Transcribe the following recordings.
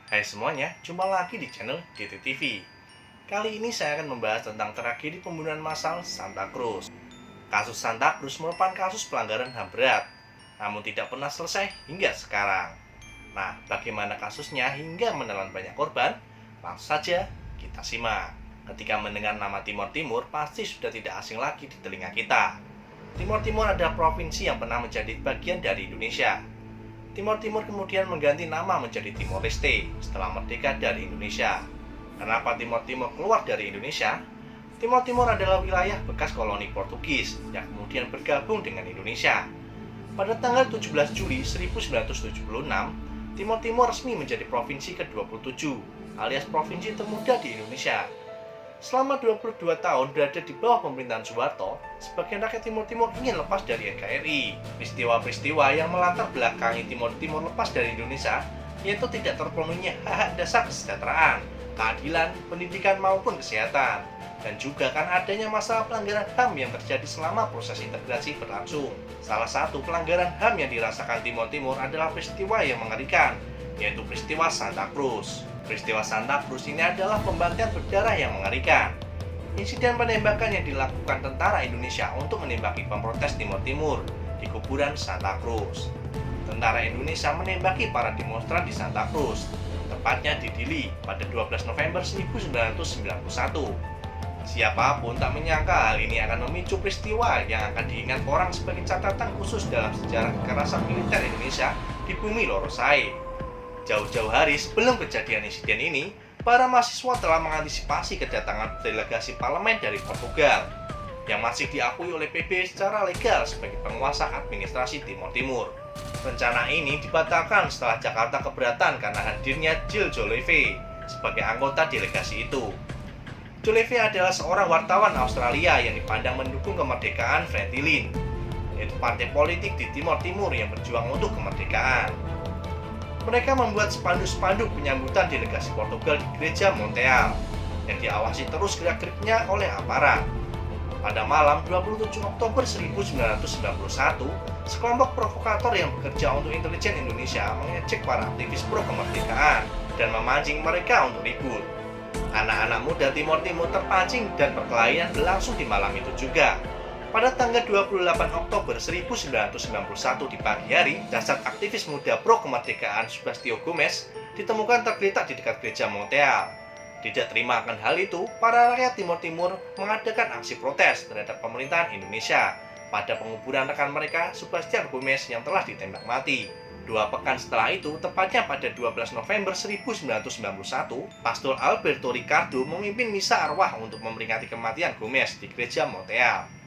Hai semuanya, jumpa lagi di channel DTTV. Kali ini saya akan membahas tentang tragedi pembunuhan massal Santa Cruz. Kasus Santa Cruz merupakan kasus pelanggaran HAM berat, namun tidak pernah selesai hingga sekarang. Nah, bagaimana kasusnya hingga menelan banyak korban? Langsung saja kita simak. Ketika mendengar nama Timor Timur, pasti sudah tidak asing lagi di telinga kita. Timor Timur adalah provinsi yang pernah menjadi bagian dari Indonesia. Timor Timur kemudian mengganti nama menjadi Timor Leste setelah merdeka dari Indonesia. Kenapa Timor Timur keluar dari Indonesia? Timor Timur adalah wilayah bekas koloni Portugis yang kemudian bergabung dengan Indonesia. Pada tanggal 17 Juli 1976, Timor Timur resmi menjadi provinsi ke-27 alias provinsi termuda di Indonesia. Selama 22 tahun berada di bawah pemerintahan Soeharto, sebagian rakyat Timor Timur ingin lepas dari NKRI. Peristiwa-peristiwa yang melatar belakangi Timor Timur lepas dari Indonesia yaitu tidak terpenuhinya hak dasar kesejahteraan, keadilan, pendidikan maupun kesehatan, dan juga kan adanya masalah pelanggaran HAM yang terjadi selama proses integrasi berlangsung. Salah satu pelanggaran HAM yang dirasakan Timor Timur adalah peristiwa yang mengerikan, yaitu peristiwa Santa Cruz. Peristiwa Santa Cruz ini adalah pembantaian berdarah yang mengerikan. Insiden penembakan yang dilakukan tentara Indonesia untuk menembaki pemprotes Timor Timur di kuburan Santa Cruz. Tentara Indonesia menembaki para demonstran di Santa Cruz, tepatnya di Dili pada 12 November 1991. Siapapun tak menyangka hal ini akan memicu peristiwa yang akan diingat orang sebagai catatan khusus dalam sejarah kekerasan militer Indonesia di bumi Lorosai. Jauh-jauh hari sebelum kejadian insiden ini, para mahasiswa telah mengantisipasi kedatangan delegasi parlemen dari Portugal yang masih diakui oleh PB secara legal sebagai penguasa administrasi Timor Timur. Rencana ini dibatalkan setelah Jakarta keberatan karena hadirnya Gilles Joliffe sebagai anggota delegasi itu. Joliffe adalah seorang wartawan Australia yang dipandang mendukung kemerdekaan Frantilin, yaitu partai politik di Timor Timur yang berjuang untuk kemerdekaan. Mereka membuat spanduk-spanduk penyambutan delegasi Portugal di gereja Monteal yang diawasi terus gerak-geriknya oleh aparat. Pada malam 27 Oktober 1991, sekelompok provokator yang bekerja untuk intelijen Indonesia mengecek para aktivis pro kemerdekaan dan memancing mereka untuk ribut. Anak-anak muda Timor Timur terpancing dan perkelahian berlangsung di malam itu juga. Pada tanggal 28 Oktober 1991 di pagi hari, jasad aktivis muda pro kemerdekaan Sebastião Gomes ditemukan tergeletak di dekat gereja Monteal. Tidak terima akan hal itu, para rakyat Timor Timur mengadakan aksi protes terhadap pemerintahan Indonesia pada penguburan rekan mereka Sebastião Gomes yang telah ditembak mati. 2 pekan setelah itu, tepatnya pada 12 November 1991, Pastor Alberto Ricardo memimpin misa arwah untuk memperingati kematian Gomes di gereja Monteal.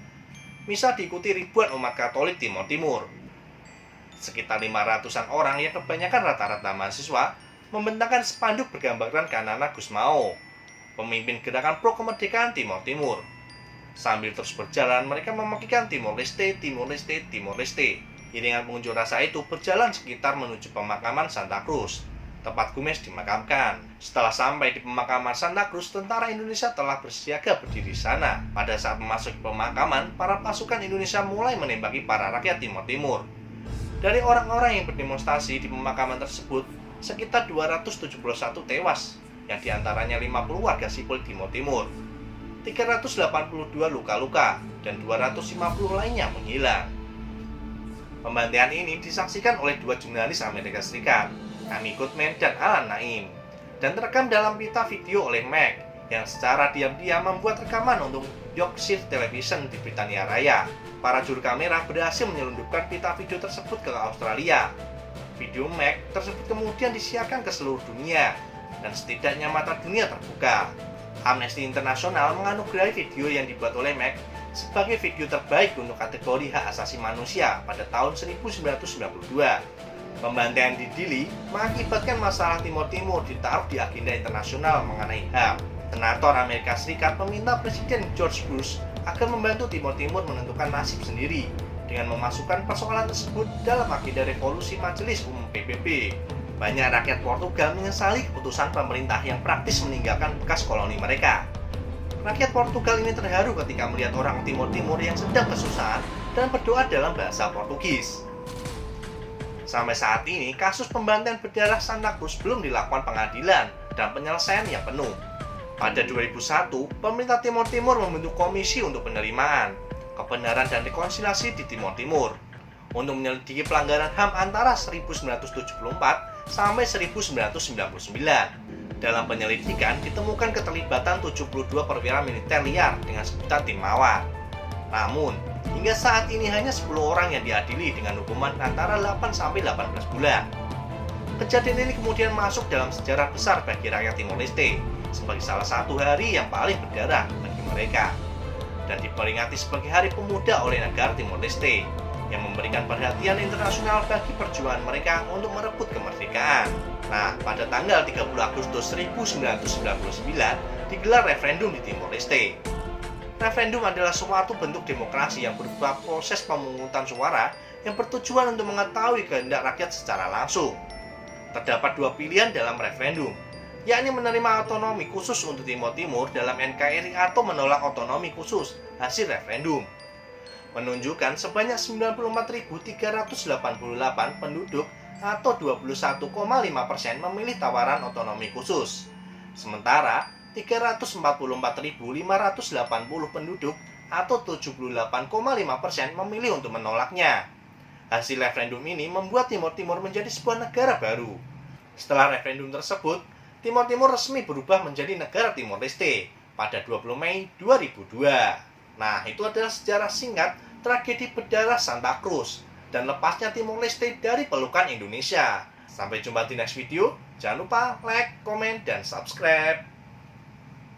Misa diikuti ribuan umat Katolik Timor Timur. Sekitar 500-an orang yang kebanyakan rata-rata mahasiswa membentangkan spanduk bergambarkan Kanana Gusmao, pemimpin gerakan pro kemerdekaan Timor Timur. Sambil terus berjalan, mereka memakikan Timor Leste, Timor Leste, Timor Leste. Iringan pengunjuk rasa itu berjalan sekitar menuju pemakaman Santa Cruz, tempat Gomes dimakamkan. Setelah sampai di pemakaman Santa Cruz, tentara Indonesia telah bersiaga berdiri di sana. Pada saat memasuki pemakaman, para pasukan Indonesia mulai menembaki para rakyat Timor Timur. Dari orang-orang yang berdemonstrasi di pemakaman tersebut, sekitar 271 tewas, yang diantaranya 50 warga sipil Timor Timur. 382 luka-luka, dan 250 lainnya menghilang. Pembantaian ini disaksikan oleh 2 jurnalis Amerika Serikat, Amy Goodman dan Alan Naim, dan terekam dalam pita video oleh Mac yang secara diam-diam membuat rekaman untuk Yorkshire Television di Britania Raya. Para juru kamera berhasil menyelundupkan pita video tersebut ke Australia. Video Mac tersebut kemudian disiarkan ke seluruh dunia, dan setidaknya mata dunia terbuka. Amnesty International menganugerahi video yang dibuat oleh Mac sebagai video terbaik untuk kategori hak asasi manusia pada tahun 1992. Pembantaian di Dili mengakibatkan masalah Timor Timur ditaruh di agenda internasional mengenai HAM. Senator Amerika Serikat meminta Presiden George Bush agar membantu Timor Timur menentukan nasib sendiri dengan memasukkan persoalan tersebut dalam agenda revolusi Majelis Umum PBB. Banyak rakyat Portugal menyesali keputusan pemerintah yang praktis meninggalkan bekas koloni mereka. Rakyat Portugal ini terharu ketika melihat orang Timor Timur yang sedang kesusahan dan berdoa dalam bahasa Portugis. Sampai saat ini, kasus pembantaian berdarah Santa Cruz belum dilakukan pengadilan dan penyelesaian yang penuh. Pada 2001, pemerintah Timor Timur membentuk komisi untuk penerimaan, kebenaran dan rekonsiliasi di Timor Timur untuk menyelidiki pelanggaran HAM antara 1974 sampai 1999. Dalam penyelidikan ditemukan keterlibatan 72 perwira militer liar dengan sebutan tim mawar. Namun, hingga saat ini hanya 10 orang yang diadili dengan hukuman antara 8 sampai 18 bulan. Kejadian ini kemudian masuk dalam sejarah besar bagi rakyat Timor Leste sebagai salah satu hari yang paling berdarah bagi mereka, dan diperingati sebagai Hari Pemuda oleh negara Timor Leste yang memberikan perhatian internasional bagi perjuangan mereka untuk merebut kemerdekaan. Nah, pada tanggal 30 Agustus 1999 digelar referendum di Timor Leste. Referendum adalah suatu bentuk demokrasi yang berupa proses pemungutan suara yang bertujuan untuk mengetahui kehendak rakyat secara langsung. Terdapat dua pilihan dalam referendum, yakni menerima otonomi khusus untuk Timor Timur dalam NKRI atau menolak otonomi khusus hasil referendum. Menunjukkan sebanyak 94.388 penduduk atau 21,5% memilih tawaran otonomi khusus. Sementara 344.580 penduduk atau 78,5% memilih untuk menolaknya. Hasil referendum ini membuat Timor Timur menjadi sebuah negara baru. Setelah referendum tersebut, Timor Timur resmi berubah menjadi negara Timor Leste pada 20 Mei 2002. Nah, itu adalah sejarah singkat tragedi berdarah Santa Cruz dan lepasnya Timor Leste dari pelukan Indonesia. Sampai jumpa di next video. Jangan lupa like, komen, dan subscribe.